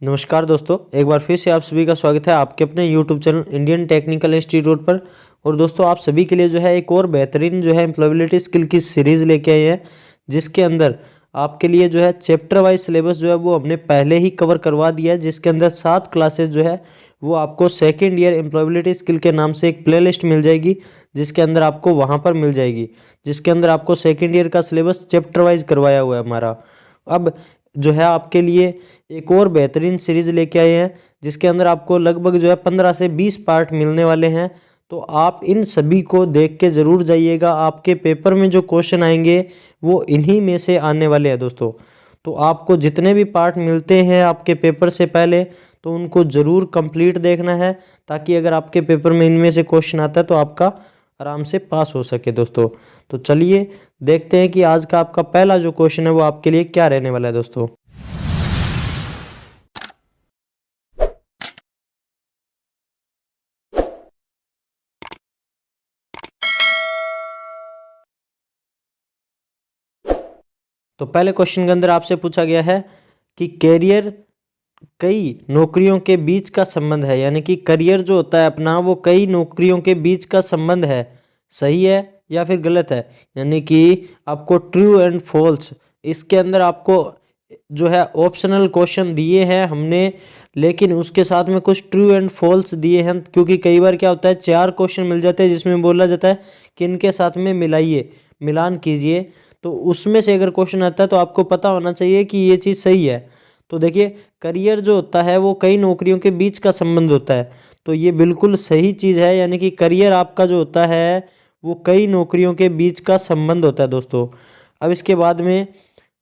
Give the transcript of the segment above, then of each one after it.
नमस्कार दोस्तों, एक बार फिर से आप सभी का स्वागत है आपके अपने YouTube channel Indian technical institute पर। और दोस्तों, आप सभी के लिए जो है एक और बेहतरीन जो है एम्प्लॉयबिलिटी स्किल की सीरीज़ लेके आए हैं, जिसके अंदर आपके लिए जो है चैप्टर वाइज सिलेबस जो है वो हमने पहले ही कवर करवा दिया है। जिसके अंदर 7 क्लासेज जो है वो आपको सेकेंड ईयर एम्प्लॉयबिलिटी स्किल के नाम से एक प्लेलिस्ट मिल जाएगी, जिसके अंदर आपको वहाँ पर मिल जाएगी, जिसके अंदर आपको सेकेंड ईयर का सिलेबस चैप्टर वाइज करवाया हुआ है हमारा। अब जो है आपके लिए एक और बेहतरीन सीरीज़ लेके आए हैं, जिसके अंदर आपको लगभग जो है 15 से 20 पार्ट मिलने वाले हैं। तो आप इन सभी को देख के ज़रूर जाइएगा। आपके पेपर में जो क्वेश्चन आएंगे वो इन्हीं में से आने वाले हैं दोस्तों। तो आपको जितने भी पार्ट मिलते हैं आपके पेपर से पहले, तो उनको ज़रूर कंप्लीट देखना है, ताकि अगर आपके पेपर में इनमें से क्वेश्चन आता है तो आपका आराम से पास हो सके दोस्तों। तो चलिए देखते हैं कि आज का आपका पहला जो क्वेश्चन है वो आपके लिए क्या रहने वाला है दोस्तों। तो पहले क्वेश्चन के अंदर आपसे पूछा गया है कि कैरियर कई नौकरियों के बीच का संबंध है, यानी कि करियर जो होता है अपना वो कई नौकरियों के बीच का संबंध है। सही है या फिर गलत है? यानी कि आपको ट्रू एंड फॉल्स, इसके अंदर आपको जो है ऑप्शनल क्वेश्चन दिए हैं हमने, लेकिन उसके साथ में कुछ ट्रू एंड फॉल्स दिए हैं। क्योंकि कई बार क्या होता है 4 क्वेश्चन मिल जाते हैं जिसमें बोला जाता है कि इनके साथ में मिलाइए, मिलान कीजिए। तो उसमें से अगर क्वेश्चन आता है तो आपको पता होना चाहिए कि ये चीज़ सही है। तो देखिए, करियर जो होता है वो कई नौकरियों के बीच का संबंध होता है, तो ये बिल्कुल सही चीज़ है। यानी कि करियर आपका जो होता है वो कई नौकरियों के बीच का संबंध होता है दोस्तों। अब इसके बाद में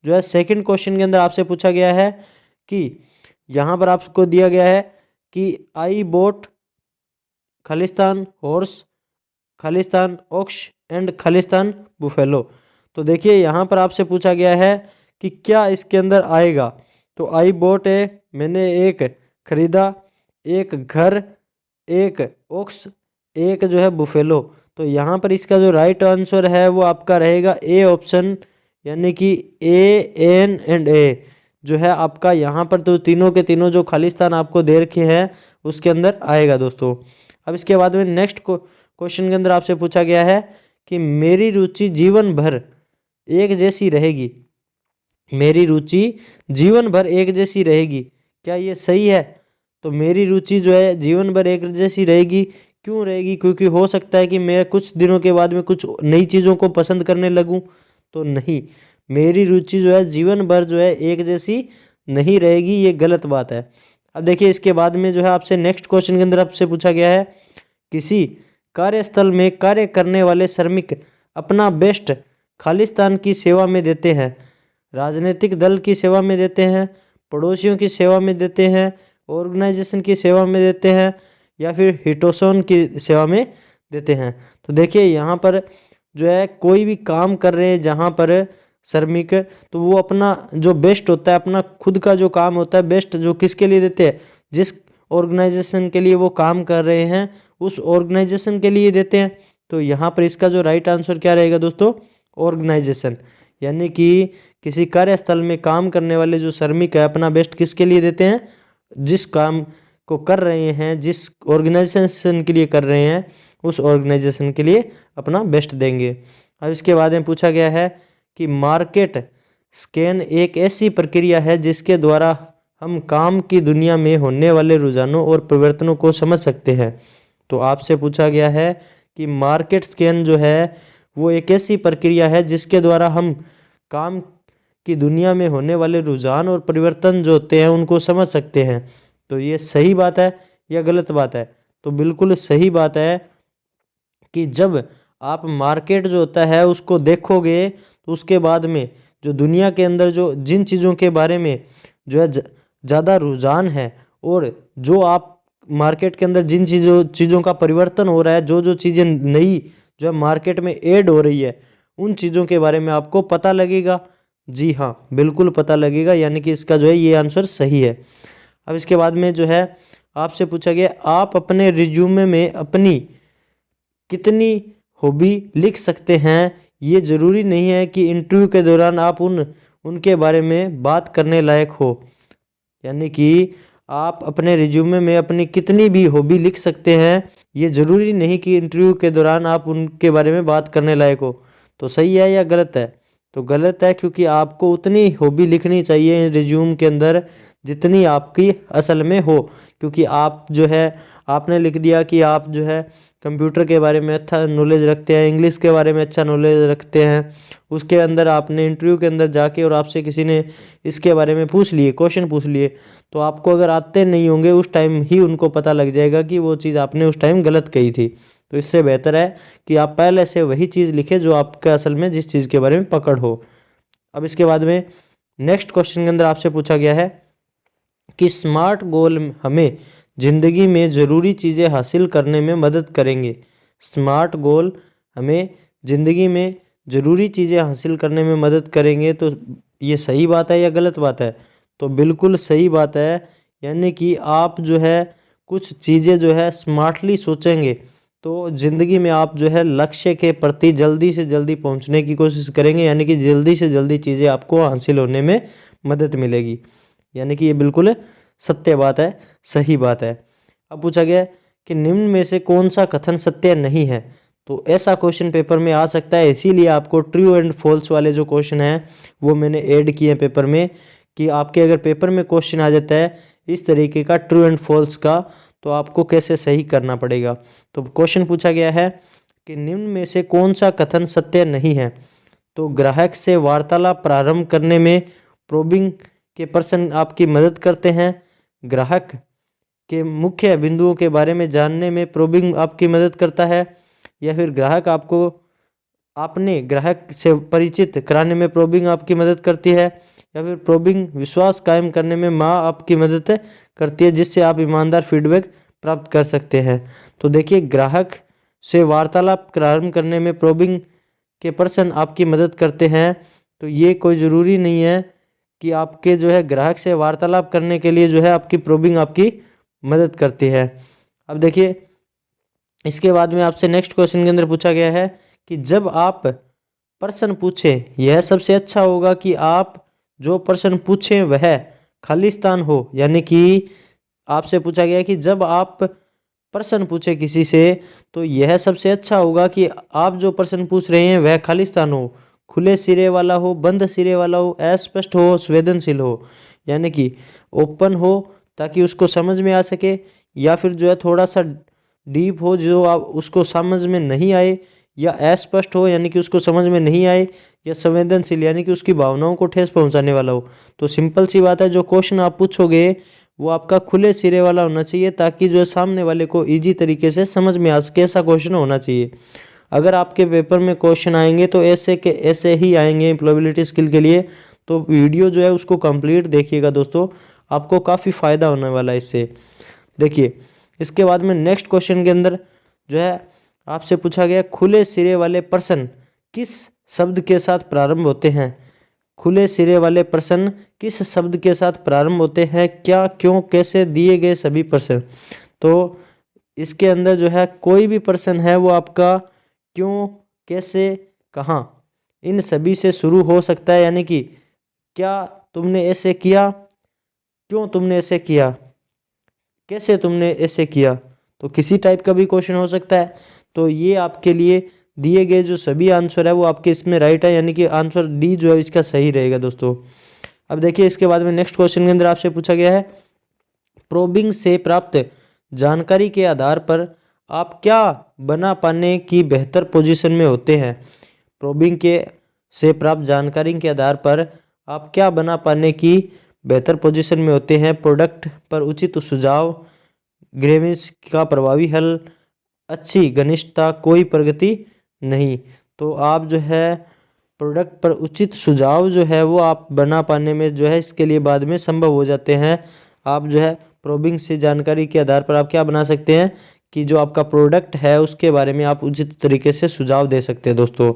जो है सेकंड क्वेश्चन के अंदर आपसे पूछा गया है कि यहाँ पर आपको दिया गया है कि I vote Khalistan horse, Khalistan ox and Khalistan buffalo. तो देखिए यहाँ पर आपसे पूछा गया है कि क्या इसके अंदर आएगा। तो आई बोट है, मैंने एक खरीदा, एक घर, एक ऑक्स, एक जो है बुफेलो। तो यहाँ पर इसका जो राइट आंसर है वो आपका रहेगा ए ऑप्शन, यानी कि ए एन एंड ए जो है आपका यहाँ पर तो तीनों के तीनों जो खालिस्तान आपको दे रखे हैं उसके अंदर आएगा दोस्तों। अब इसके बाद में नेक्स्ट क्वेश्चन के अंदर आपसे पूछा गया है कि मेरी रुचि जीवन भर एक जैसी रहेगी, मेरी रुचि जीवन भर एक जैसी रहेगी, क्या ये सही है? तो मेरी रुचि जो है जीवन भर एक जैसी रहेगी, क्यों रहेगी? क्योंकि हो सकता है कि मैं कुछ दिनों के बाद में कुछ नई चीज़ों को पसंद करने लगूं। तो नहीं, मेरी रुचि जो है जीवन भर जो है एक जैसी नहीं रहेगी, ये गलत बात है। अब देखिए इसके बाद में जो है आपसे नेक्स्ट क्वेश्चन के अंदर आपसे पूछा गया है किसी कार्यस्थल में कार्य करने वाले श्रमिक अपना बेस्ट खालिस्तान की सेवा में देते हैं, राजनीतिक दल की सेवा में देते हैं, पड़ोसियों की सेवा में देते हैं, ऑर्गेनाइजेशन की सेवा में देते हैं, या फिर हिटोसोन की सेवा में देते हैं। तो देखिए यहाँ पर जो है कोई भी काम कर रहे हैं जहाँ पर श्रमिक, तो वो अपना जो बेस्ट होता है, अपना खुद का जो काम होता है बेस्ट, जो किसके लिए देते हैं, जिस ऑर्गेनाइजेशन के लिए वो काम कर रहे हैं उस ऑर्गेनाइजेशन के लिए देते हैं। तो यहाँ पर इसका जो राइट आंसर क्या रहेगा दोस्तों? ऑर्गेनाइजेशन। यानी कि किसी कार्यस्थल में काम करने वाले जो श्रमिक है अपना बेस्ट किसके लिए देते हैं? जिस काम को कर रहे हैं, जिस ऑर्गेनाइजेशन के लिए कर रहे हैं उस ऑर्गेनाइजेशन के लिए अपना बेस्ट देंगे। अब इसके बाद में पूछा गया है कि मार्केट स्कैन एक ऐसी प्रक्रिया है जिसके द्वारा हम काम की दुनिया में होने वाले रुझानों और परिवर्तनों को समझ सकते हैं। तो आपसे पूछा गया है कि मार्केट स्कैन जो है वो एक ऐसी प्रक्रिया है जिसके द्वारा हम काम की दुनिया में होने वाले रुझान और परिवर्तन जो होते हैं उनको समझ सकते हैं। तो ये सही बात है या गलत बात है? तो बिल्कुल सही बात है कि जब आप मार्केट जो होता है उसको देखोगे तो उसके बाद में जो दुनिया के अंदर जो जिन चीज़ों के बारे में जो है ज़्यादा रुझान है, और जो आप मार्केट के अंदर जिन चीज़ों का परिवर्तन हो रहा है, जो चीज़ें नई जो है मार्केट में ऐड हो रही है, उन चीज़ों के बारे में आपको पता लगेगा। जी हाँ, बिल्कुल पता लगेगा, यानी कि इसका जो है ये आंसर सही है। अब इसके बाद में जो है आपसे पूछा गया आप अपने रिज्यूमे में अपनी कितनी हॉबी लिख सकते हैं। ये ज़रूरी नहीं है कि इंटरव्यू के दौरान आप उनके बारे में बात करने लायक हो, यानी कि आप अपने रिज्यूमे में अपनी कितनी भी हॉबी लिख सकते हैं, ये ज़रूरी नहीं कि इंटरव्यू के दौरान आप उनके बारे में बात करने लायक हो। तो सही है या गलत है? तो गलत है, क्योंकि आपको उतनी हॉबी लिखनी चाहिए रिज्यूम के अंदर जितनी आपकी असल में हो। क्योंकि आप जो है आपने लिख दिया कि आप जो है कंप्यूटर के बारे में अच्छा नॉलेज रखते हैं, इंग्लिश के बारे में अच्छा नॉलेज रखते हैं, उसके अंदर आपने इंटरव्यू के अंदर जाके और आपसे किसी ने इसके बारे में पूछ लिए, क्वेश्चन पूछ लिए, तो आपको अगर आते नहीं होंगे उस टाइम ही उनको पता लग जाएगा कि वो चीज़ आपने उस टाइम गलत कही थी। तो इससे बेहतर है कि आप पहले से वही चीज़ लिखें जो आपका असल में जिस चीज़ के बारे में पकड़ हो। अब इसके बाद में नेक्स्ट क्वेश्चन के अंदर आपसे पूछा गया है कि स्मार्ट गोल हमें ज़िंदगी में ज़रूरी चीज़ें हासिल करने में मदद करेंगे। स्मार्ट गोल हमें ज़िंदगी में ज़रूरी चीज़ें हासिल करने में मदद करेंगे, तो ये सही बात है या गलत बात है? तो बिल्कुल सही बात है। यानी कि आप जो है कुछ चीज़ें जो है स्मार्टली सोचेंगे तो ज़िंदगी में आप जो है लक्ष्य के प्रति जल्दी से जल्दी पहुंचने की कोशिश करेंगे, यानी कि जल्दी से जल्दी चीज़ें आपको हासिल होने में मदद मिलेगी। यानी कि ये बिल्कुल सत्य बात है, सही बात है। अब पूछा गया कि निम्न में से कौन सा कथन सत्य नहीं है? तो ऐसा क्वेश्चन पेपर में आ सकता है, इसीलिए आपको ट्रू एंड फॉल्स वाले जो क्वेश्चन हैं वो मैंने ऐड किए हैं पेपर में, कि आपके अगर पेपर में क्वेश्चन आ जाता है इस तरीके का ट्रू एंड फॉल्स का, तो आपको कैसे सही करना पड़ेगा। तो क्वेश्चन पूछा गया है कि निम्न में से कौन सा कथन सत्य नहीं है? तो ग्राहक से वार्तालाप प्रारंभ करने में प्रोबिंग के पर्सन आपकी मदद करते हैं। ग्राहक के मुख्य बिंदुओं के बारे में जानने में प्रोबिंग आपकी मदद करता है। या फिर ग्राहक आपको अपने ग्राहक से परिचित कराने में प्रोबिंग आपकी मदद करती है। या फिर प्रोबिंग विश्वास कायम करने में आपकी मदद करती है, जिससे आप ईमानदार फीडबैक प्राप्त कर सकते हैं। तो देखिए, ग्राहक से वार्तालाप प्रारंभ करने में प्रोबिंग के पर्सन आपकी मदद करते हैं, तो ये कोई ज़रूरी नहीं है कि आपके जो है ग्राहक से वार्तालाप करने के लिए जो है आपकी प्रोबिंग आपकी मदद करती है। अब देखिए, इसके बाद में आपसे नेक्स्ट क्वेश्चन के अंदर पूछा गया है कि जब आप प्रश्न पूछें, यह सबसे अच्छा होगा कि आप जो प्रश्न पूछें वह खालिस्तान हो। यानी कि आपसे पूछा गया है कि जब आप प्रश्न पूछे किसी से, तो यह सबसे अच्छा होगा कि आप जो प्रश्न पूछ रहे हैं वह खालिस्तान हो, खुले सिरे वाला हो, बंद सिरे वाला हो, अस्पष्ट हो, संवेदनशील हो। यानी कि ओपन हो ताकि उसको समझ में आ सके, या फिर जो है थोड़ा सा डीप हो जो आप उसको समझ में नहीं आए, या अस्पष्ट हो यानी कि उसको समझ में नहीं आए, या संवेदनशील यानी कि उसकी भावनाओं को ठेस पहुंचाने वाला हो। तो सिंपल सी बात है, जो क्वेश्चन आप पूछोगे वो आपका खुले सिरे वाला होना चाहिए, ताकि जो है सामने वाले को इजी तरीके से समझ में आ सके, ऐसा क्वेश्चन होना चाहिए। अगर आपके पेपर में क्वेश्चन आएंगे तो ऐसे के ऐसे ही आएंगे एम्प्लॉयबिलिटी स्किल के लिए, तो वीडियो जो है उसको कंप्लीट देखिएगा दोस्तों, आपको काफ़ी फ़ायदा होने वाला है इससे। देखिए, इसके बाद में नेक्स्ट क्वेश्चन के अंदर जो है आपसे पूछा गया, खुले सिरे वाले प्रश्न किस शब्द के साथ प्रारंभ होते हैं? खुले सिरे वाले प्रश्न किस शब्द के साथ प्रारंभ होते हैं? क्या, क्यों, कैसे, दिए गए सभी प्रश्न। तो इसके अंदर जो है कोई भी प्रश्न है वो आपका क्यों, कैसे, कहाँ, इन सभी से शुरू हो सकता है। यानी कि क्या तुमने ऐसे किया, क्यों तुमने ऐसे किया, कैसे तुमने ऐसे किया, तो किसी टाइप का भी क्वेश्चन हो सकता है। तो ये आपके लिए दिए गए जो सभी आंसर है वो आपके इसमें राइट है, यानी कि आंसर डी जो है इसका सही रहेगा दोस्तों। अब देखिए, इसके बाद में नेक्स्ट क्वेश्चन के अंदर आपसे पूछा गया है, प्रोबिंग से प्राप्त जानकारी के आधार पर आप क्या बना पाने की बेहतर पोजीशन में होते हैं? प्रोबिंग के से प्राप्त जानकारी के आधार पर आप क्या बना पाने की बेहतर पोजीशन में होते हैं? प्रोडक्ट पर उचित सुझाव, ग्रीवेंस का प्रभावी हल, अच्छी घनिष्ठता, कोई प्रगति नहीं। तो आप जो है प्रोडक्ट पर उचित सुझाव जो है वो आप बना पाने में जो है इसके लिए बाद में संभव हो जाते हैं। आप जो है प्रोबिंग से जानकारी के आधार पर आप क्या बना सकते हैं कि जो आपका प्रोडक्ट है उसके बारे में आप उचित तरीके से सुझाव दे सकते हैं दोस्तों।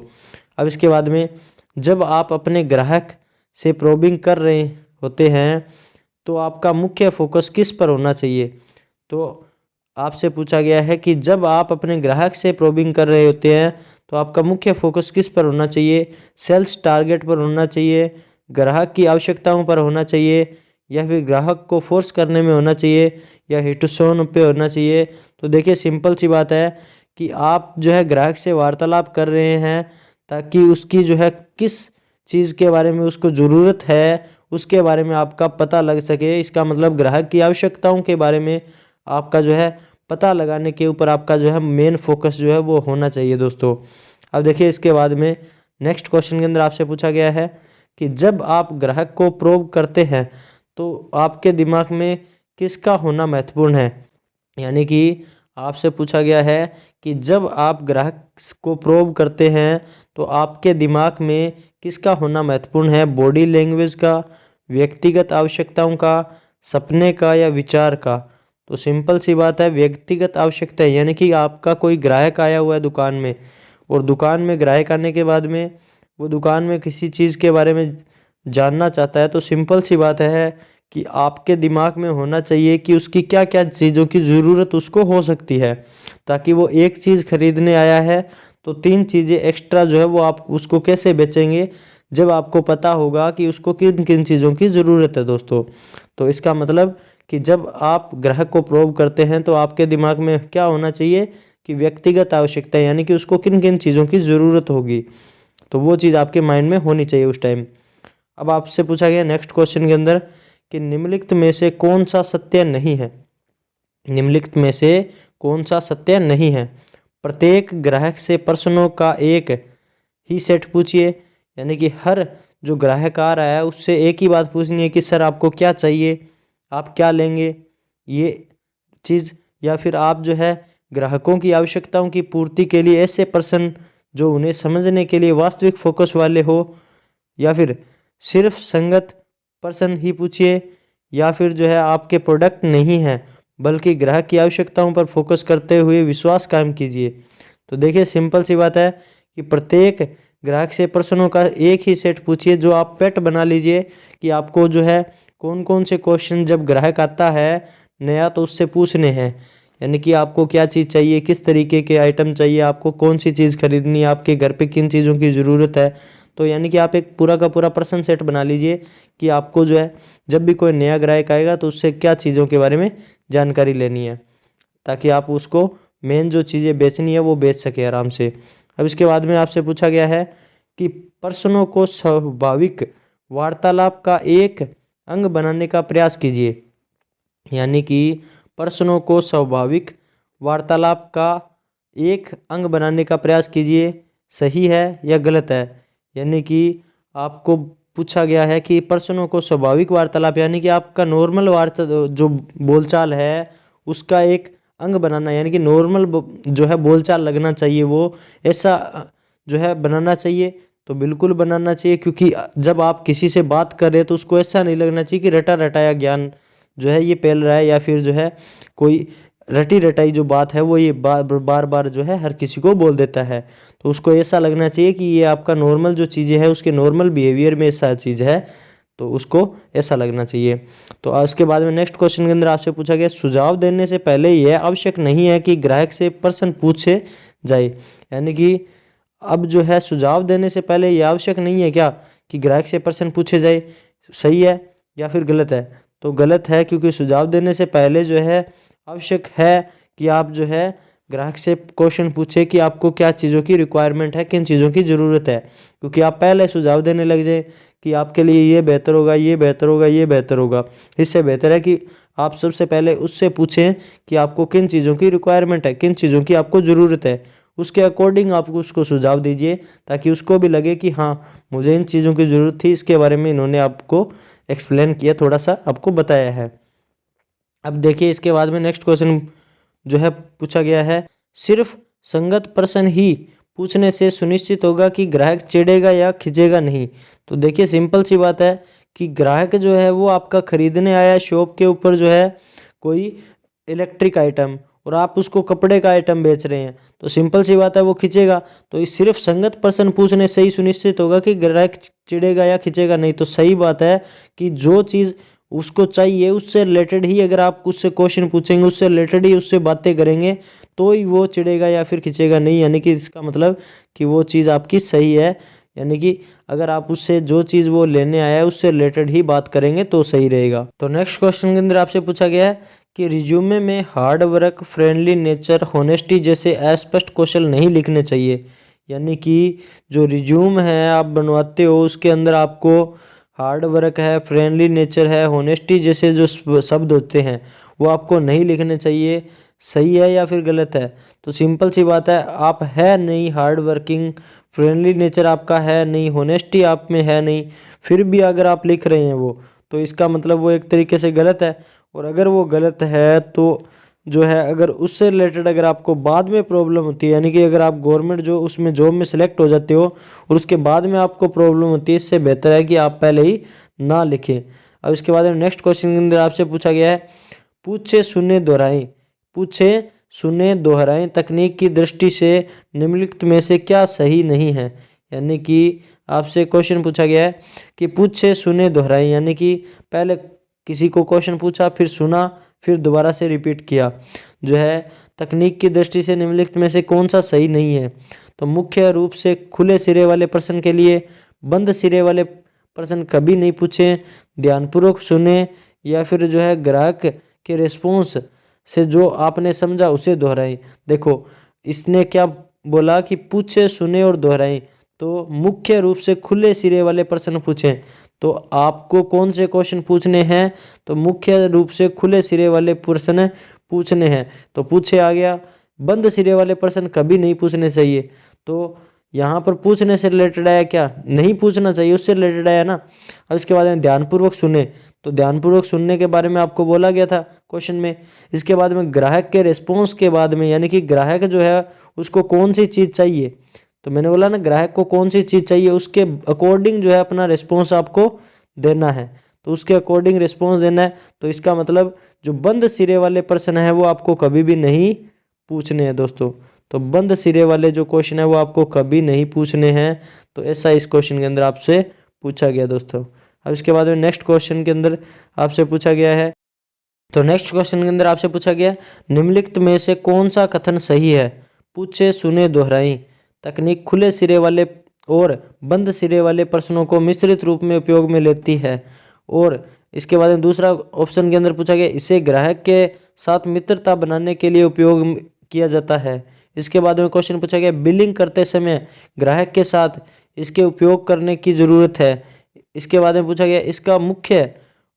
अब इसके बाद में जब आप अपने ग्राहक से प्रोबिंग कर रहे होते हैं तो आपका मुख्य फोकस किस पर होना चाहिए? तो आपसे पूछा गया है कि जब आप अपने ग्राहक से प्रोबिंग कर रहे होते हैं तो आपका मुख्य फोकस किस पर होना चाहिए? सेल्स टारगेट पर होना चाहिए, ग्राहक की आवश्यकताओं पर होना चाहिए, या फिर ग्राहक को फोर्स करने में होना चाहिए या हिटोन पे होना चाहिए। तो देखिए सिंपल सी बात है कि आप जो है ग्राहक से वार्तालाप कर रहे हैं ताकि उसकी जो है किस चीज़ के बारे में उसको ज़रूरत है उसके बारे में आपका पता लग सके। इसका मतलब ग्राहक की आवश्यकताओं के बारे में आपका जो है पता लगाने के ऊपर आपका जो है मेन फोकस जो है वो होना चाहिए दोस्तों। अब देखिए इसके बाद में नेक्स्ट क्वेश्चन के अंदर आपसे पूछा गया है कि जब आप ग्राहक को प्रोब करते हैं तो आपके दिमाग में किसका होना महत्वपूर्ण है। यानी कि आपसे पूछा गया है कि जब आप ग्राहक को प्रोब करते हैं तो आपके दिमाग में किसका होना महत्वपूर्ण है, बॉडी लैंग्वेज का, व्यक्तिगत आवश्यकताओं का, सपने का या विचार का। तो सिंपल सी बात है, व्यक्तिगत आवश्यकता है। यानी कि आपका कोई ग्राहक आया हुआ है दुकान में और दुकान में ग्राहक आने के बाद में वो दुकान में किसी चीज़ के बारे में जानना चाहता है तो सिंपल सी बात है कि आपके दिमाग में होना चाहिए कि उसकी क्या क्या चीज़ों की ज़रूरत उसको हो सकती है, ताकि वो एक चीज़ खरीदने आया है तो 3 चीज़ें एक्स्ट्रा जो है वो आप उसको कैसे बेचेंगे जब आपको पता होगा कि उसको किन किन चीज़ों की ज़रूरत है दोस्तों। तो इसका मतलब कि जब आप ग्राहक को प्रोब करते हैं तो आपके दिमाग में क्या होना चाहिए कि व्यक्तिगत आवश्यकता, यानी कि उसको किन किन चीज़ों की ज़रूरत होगी, तो वो चीज़ आपके माइंड में होनी चाहिए उस टाइम। अब आपसे पूछा गया नेक्स्ट क्वेश्चन के अंदर कि निम्नलिखित में से कौन सा सत्य नहीं है। निम्नलिखित में से कौन सा सत्य नहीं है। प्रत्येक ग्राहक से प्रश्नों का एक ही सेट पूछिए। यानी कि हर जो ग्राहक आ रहा है उससे एक ही बात पूछनी है कि सर आपको क्या चाहिए, आप क्या लेंगे, ये चीज़। या फिर आप जो है ग्राहकों की आवश्यकताओं की पूर्ति के लिए ऐसे प्रश्न जो उन्हें समझने के लिए वास्तविक फोकस वाले हो, या फिर सिर्फ संगत प्रश्न ही पूछिए, या फिर जो है आपके प्रोडक्ट नहीं है बल्कि ग्राहक की आवश्यकताओं पर फोकस करते हुए विश्वास कायम कीजिए। तो देखिए सिंपल सी बात है कि प्रत्येक ग्राहक से प्रश्नों का एक ही सेट पूछिए, जो आप पेट बना लीजिए कि आपको जो है कौन कौन से क्वेश्चन जब ग्राहक आता है नया तो उससे पूछने हैं। यानी कि आपको क्या चीज़ चाहिए, किस तरीके के आइटम चाहिए, आपको कौन सी चीज़ खरीदनी है, आपके घर पे किन चीज़ों की ज़रूरत है। तो यानी कि आप एक पूरा का पूरा प्रश्न सेट बना लीजिए कि आपको जो है जब भी कोई नया ग्राहक आएगा तो उससे क्या चीज़ों के बारे में जानकारी लेनी है, ताकि आप उसको मेन जो चीज़ें बेचनी है वो बेच सके आराम से। अब इसके बाद में आपसे पूछा गया है कि प्रश्नों को स्वाभाविक वार्तालाप का एक अंग बनाने का प्रयास कीजिए। यानी कि प्रश्नों को स्वाभाविक वार्तालाप का एक अंग बनाने का प्रयास कीजिए, सही है या गलत है। यानी कि आपको पूछा गया है कि प्रश्नों को स्वाभाविक वार्तालाप यानी कि आपका नॉर्मल वार्ता जो बोलचाल है उसका एक अंग बनाना, यानी कि नॉर्मल जो है बोलचाल लगना चाहिए, वो ऐसा जो है बनाना चाहिए। तो बिल्कुल बनाना चाहिए, क्योंकि जब आप किसी से बात कर रहे हैं तो उसको ऐसा नहीं लगना चाहिए कि रटा रटाया ज्ञान जो है ये फैल रहा है, या फिर जो है कोई रटी रटाई जो बात है वो ये बार बार जो है हर किसी को बोल देता है। तो उसको ऐसा लगना चाहिए कि ये आपका नॉर्मल जो चीज़ें हैं उसके नॉर्मल बिहेवियर में ऐसा चीज़ है, तो उसको ऐसा लगना चाहिए। तो उसके बाद में नेक्स्ट क्वेश्चन के अंदर आपसे पूछा गया सुझाव देने से पहले यह आवश्यक नहीं है कि ग्राहक से प्रश्न पूछे जाए। यानी कि अब जो है सुझाव देने से पहले यह आवश्यक नहीं है क्या कि ग्राहक से प्रश्न पूछे जाए, सही है या फिर गलत है। तो गलत है, क्योंकि सुझाव देने से पहले जो है आवश्यक है कि आप जो है ग्राहक से क्वेश्चन पूछे कि आपको क्या चीज़ों की रिक्वायरमेंट है, किन चीज़ों की ज़रूरत है। क्योंकि आप पहले सुझाव देने लग जाए कि आपके लिए ये बेहतर होगा, ये बेहतर होगा, ये बेहतर होगा, इससे बेहतर है कि आप सबसे पहले उससे पूछें कि आपको किन चीज़ों की रिक्वायरमेंट है, किन चीज़ों की आपको ज़रूरत है। उसके अकॉर्डिंग आप उसको सुझाव दीजिए, ताकि उसको भी लगे कि हाँ मुझे इन चीज़ों की ज़रूरत थी, इसके बारे में इन्होंने आपको एक्सप्लेन किया, थोड़ा सा आपको बताया है। अब देखिए इसके बाद में नेक्स्ट क्वेश्चन जो है पूछा गया है सिर्फ संगत प्रश्न ही पूछने से सुनिश्चित होगा कि ग्राहक चिढ़ेगा या खिंचेगा नहीं। तो देखिए सिंपल सी बात है कि ग्राहक जो है वो आपका खरीदने आया शॉप के ऊपर जो है कोई इलेक्ट्रिक आइटम, और आप उसको कपड़े का आइटम बेच रहे हैं, तो सिंपल सी बात है वो खिंचेगा। तो इस सिर्फ संगत प्रश्न पूछने से ही सुनिश्चित होगा कि ग्राहक चिढ़ेगा या खिंचेगा नहीं। तो सही बात है कि जो चीज़ उसको चाहिए उससे रिलेटेड ही अगर आप उससे क्वेश्चन पूछेंगे, उससे रिलेटेड ही उससे बातें करेंगे, तो ही वो चिढ़ेगा या फिर खिंचेगा नहीं। यानी कि इसका मतलब कि वो चीज़ आपकी सही है, यानी कि अगर आप उससे जो चीज़ वो लेने आया है उससे रिलेटेड ही बात करेंगे तो सही रहेगा। तो नेक्स्ट क्वेश्चन के अंदर आपसे पूछा गया है कि रिज्यूमे में hard work, friendly nature, honesty जैसे अस्पष्ट कौशल नहीं लिखने चाहिए। यानी कि जो रिज्यूम है आप बनवाते हो उसके अंदर आपको हार्ड वर्क है, फ्रेंडली नेचर है, होनेस्टी जैसे जो शब्द होते हैं वो आपको नहीं लिखने चाहिए। सही है या फिर गलत है? तो सिंपल सी बात है, आप है नहीं हार्ड वर्किंग, फ्रेंडली नेचर आपका है नहीं, होनेस्टी आप में है नहीं, फिर भी अगर आप लिख रहे हैं वो, तो इसका मतलब वो एक तरीके से गलत है। और अगर वो गलत है तो जो है अगर उससे रिलेटेड अगर आपको बाद में प्रॉब्लम होती है, यानी कि अगर आप गवर्नमेंट जो उसमें जॉब में सिलेक्ट हो जाते हो और उसके बाद में आपको प्रॉब्लम होती है, इससे बेहतर है कि आप पहले ही ना लिखें। अब इसके बाद में नेक्स्ट क्वेश्चन के अंदर आपसे पूछा गया है, पूछे सुने दोहराएं, पूछे सुने दोहराएं तकनीक की दृष्टि से निम्नलिखित में से क्या सही नहीं है। यानी कि आपसे क्वेश्चन पूछा गया है कि पूछे सुने दोहराएं, यानी कि पहले किसी को क्वेश्चन पूछा, फिर सुना, फिर दोबारा से रिपीट किया। जो है तकनीक की दृष्टि से निम्नलिखित में से कौन सा सही नहीं है? तो मुख्य रूप से खुले सिरे वाले प्रश्न के लिए बंद सिरे वाले प्रश्न कभी नहीं पूछें, ध्यानपूर्वक सुने, या फिर जो है ग्राहक के रिस्पॉन्स से जो आपने समझा उसे दोहराएं। देखो इसने क्या बोला कि पूछे सुने और दोहराएं, तो मुख्य रूप से खुले सिरे वाले प्रश्न पूछें। तो आपको कौन से क्वेश्चन पूछने हैं? तो मुख्य रूप से खुले सिरे वाले प्रश्न पूछने हैं। तो पूछे आ गया, बंद सिरे वाले प्रश्न कभी नहीं पूछने चाहिए। तो यहाँ पर पूछने से रिलेटेड आया क्या? नहीं पूछना चाहिए, उससे रिलेटेड आया ना। अब इसके बाद में ध्यानपूर्वक सुने, तो ध्यानपूर्वक सुनने के बारे में आपको बोला गया था क्वेश्चन में। इसके बाद में ग्राहक के रिस्पॉन्स के बाद में, यानी कि ग्राहक जो है उसको कौन सी चीज़ चाहिए, तो मैंने बोला ना ग्राहक को कौन सी चीज़ चाहिए उसके अकॉर्डिंग जो है अपना रिस्पॉन्स आपको देना है। तो उसके अकॉर्डिंग रिस्पॉन्स देना है। तो इसका मतलब जो बंद सिरे वाले प्रश्न है वो आपको कभी भी नहीं पूछने हैं दोस्तों। तो बंद सिरे वाले जो क्वेश्चन है वो आपको कभी नहीं पूछने हैं। तो ऐसा इस क्वेश्चन के अंदर आपसे पूछा गया दोस्तों। अब इसके बाद में नेक्स्ट क्वेश्चन के अंदर आपसे पूछा गया है, तो नेक्स्ट क्वेश्चन के अंदर आपसे पूछा गया निम्नलिखित में से कौन सा कथन सही है? पूछे सुने दोहराई तकनीक खुले सिरे वाले और बंद सिरे वाले प्रश्नों को मिश्रित रूप में उपयोग में लेती है। और इसके बाद में दूसरा ऑप्शन के अंदर पूछा गया इसे ग्राहक के साथ मित्रता बनाने के लिए उपयोग किया जाता है। इसके बाद में क्वेश्चन पूछा गया बिलिंग करते समय ग्राहक के साथ इसके उपयोग करने की ज़रूरत है। इसके बाद में पूछा गया इसका मुख्य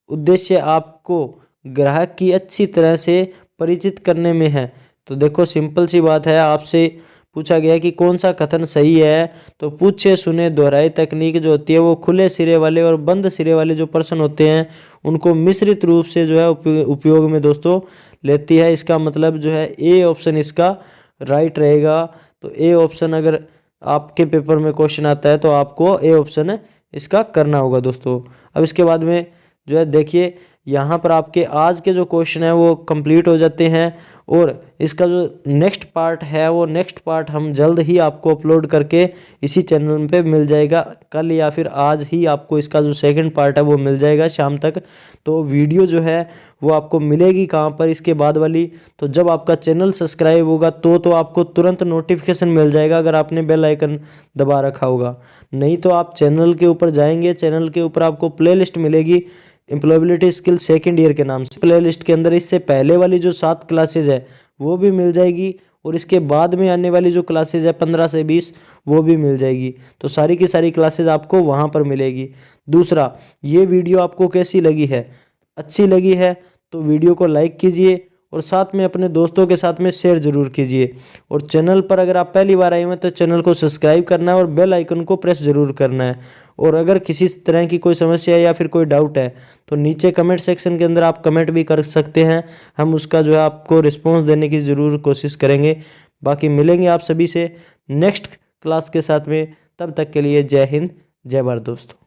उद्देश्य आपको ग्राहक की अच्छी तरह से परिचित करने में है। तो देखो सिंपल सी बात है, आपसे पूछा गया कि कौन सा कथन सही है। तो पूछे सुने दोहराई तकनीक जो होती है वो खुले सिरे वाले और बंद सिरे वाले जो प्रश्न होते हैं उनको मिश्रित रूप से जो है उपयोग में दोस्तों लेती है। इसका मतलब जो है ए ऑप्शन इसका राइट रहेगा। तो ए ऑप्शन अगर आपके पेपर में क्वेश्चन आता है तो आपको ए ऑप्शन इसका करना होगा दोस्तों। अब इसके बाद में जो है देखिए यहाँ पर आपके आज के जो क्वेश्चन है वो कंप्लीट हो जाते हैं। और इसका जो नेक्स्ट पार्ट है वो नेक्स्ट पार्ट हम जल्द ही आपको अपलोड करके इसी चैनल पे मिल जाएगा। कल या फिर आज ही आपको इसका जो सेकंड पार्ट है वो मिल जाएगा शाम तक। तो वीडियो जो है वो आपको मिलेगी कहाँ पर, इसके बाद वाली, तो जब आपका चैनल सब्सक्राइब होगा तो आपको तुरंत नोटिफिकेशन मिल जाएगा अगर आपने बेल आइकन दबा रखा होगा। नहीं तो आप चैनल के ऊपर जाएंगे, चैनल के ऊपर आपको प्लेलिस्ट मिलेगी एम्प्लॉयबिलिटी स्किल सेकंड ईयर के नाम से। प्लेलिस्ट के अंदर इससे पहले वाली जो 7 क्लासेज है वो भी मिल जाएगी और इसके बाद में आने वाली जो क्लासेज है 15 से 20 वो भी मिल जाएगी। तो सारी की सारी क्लासेज आपको वहाँ पर मिलेगी। दूसरा, ये वीडियो आपको कैसी लगी है? अच्छी लगी है तो वीडियो को लाइक कीजिए और साथ में अपने दोस्तों के साथ में शेयर जरूर कीजिए। और चैनल पर अगर आप पहली बार आए हैं तो चैनल को सब्सक्राइब करना है और बेल आइकन को प्रेस जरूर करना है। और अगर किसी तरह की कोई समस्या है या फिर कोई डाउट है तो नीचे कमेंट सेक्शन के अंदर आप कमेंट भी कर सकते हैं, हम उसका जो है आपको रिस्पॉन्स देने की ज़रूर कोशिश करेंगे। बाकी मिलेंगे आप सभी से नेक्स्ट क्लास के साथ में, तब तक के लिए जय हिंद जय भारत दोस्तों।